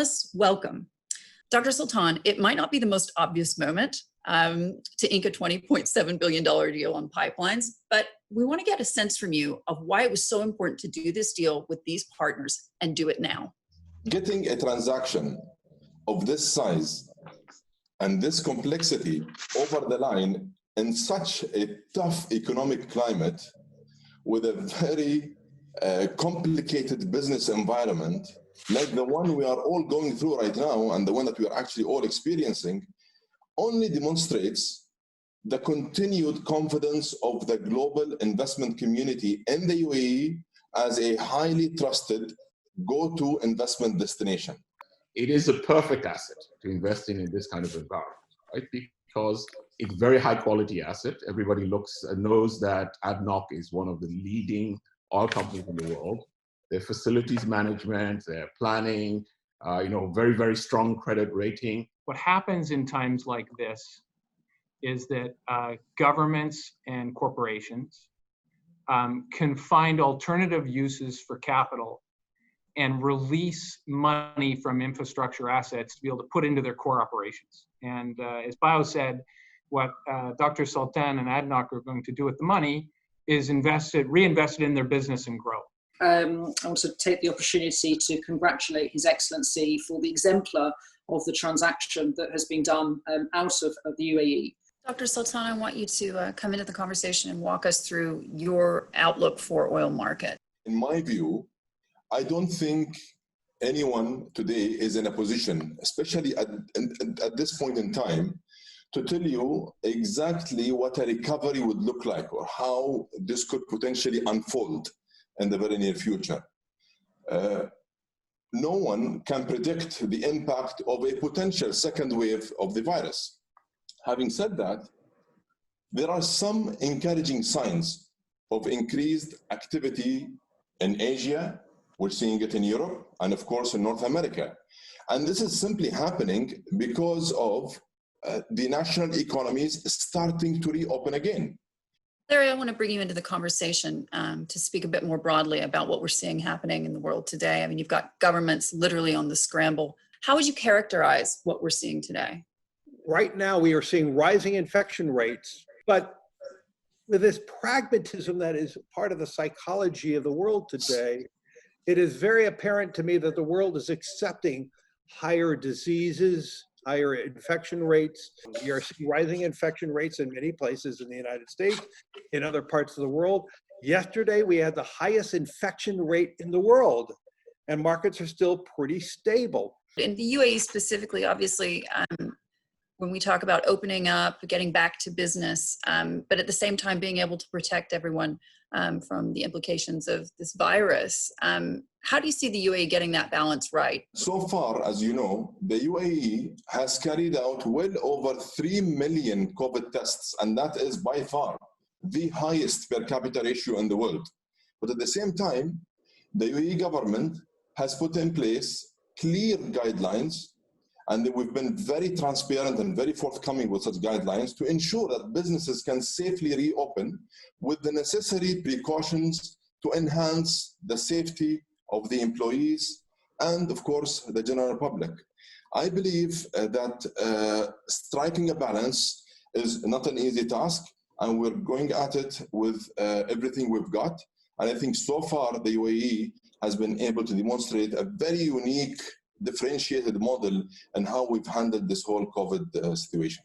panelists, welcome. Dr. Sultan, it might not be the most obvious moment to ink a $20.7 billion deal on pipelines, but we want to get a sense from you of why it was so important to do this deal with these partners and do it now. Getting a transaction of this size and this complexity over the line in such a tough economic climate with a very complicated business environment like the one we are all going through right now and the one that we are actually all experiencing only demonstrates the continued confidence of the global investment community in the UAE as a highly trusted go-to investment destination. It is a perfect asset to invest in this kind of environment, right? Because it's very high quality asset. Everybody knows that ADNOC is one of the leading oil companies in the world. Their facilities management, their planning, very, very strong credit rating. What happens in times like this is that governments and corporations can find alternative uses for capital and release money from infrastructure assets to be able to put into their core operations. And as Bio said, what Dr. Sultan and ADNOC are going to do with the money is reinvest it in their business and grow. I want to take the opportunity to congratulate His Excellency for the exemplar of the transaction that has been done out of the UAE. Dr. Sultan, I want you to come into the conversation and walk us through your outlook for oil market. In my view, I don't think anyone today is in a position, especially at this point in time, to tell you exactly what a recovery would look like or how this could potentially unfold in the very near future. No one can predict the impact of a potential second wave of the virus. Having said that, there are some encouraging signs of increased activity in Asia. We're seeing it in Europe and of course in North America. And this is simply happening because of the national economies starting to reopen again. Larry, I want to bring you into the conversation to speak a bit more broadly about what we're seeing happening in the world today. I mean, you've got governments literally on the scramble. How would you characterize what we're seeing today? Right now, we are seeing rising infection rates, but with this pragmatism that is part of the psychology of the world today, it is very apparent to me that the world is accepting higher diseases, higher infection rates. We are seeing rising infection rates in many places in the United States, in other parts of the world. Yesterday, we had the highest infection rate in the world, and markets are still pretty stable. In the UAE specifically, obviously, when we talk about opening up, getting back to business, but at the same time being able to protect everyone from the implications of this virus, how do you see the UAE getting that balance right? So far, as you know, the UAE has carried out well over 3 million COVID tests, and that is by far the highest per capita ratio in the world. But at the same time, the UAE government has put in place clear guidelines, and we've been very transparent and very forthcoming with such guidelines to ensure that businesses can safely reopen with the necessary precautions to enhance the safety of the employees and, of course, the general public. I believe that striking a balance is not an easy task, and we're going at it with everything we've got. And I think so far the UAE has been able to demonstrate a very unique, differentiated model in how we've handled this whole COVID situation.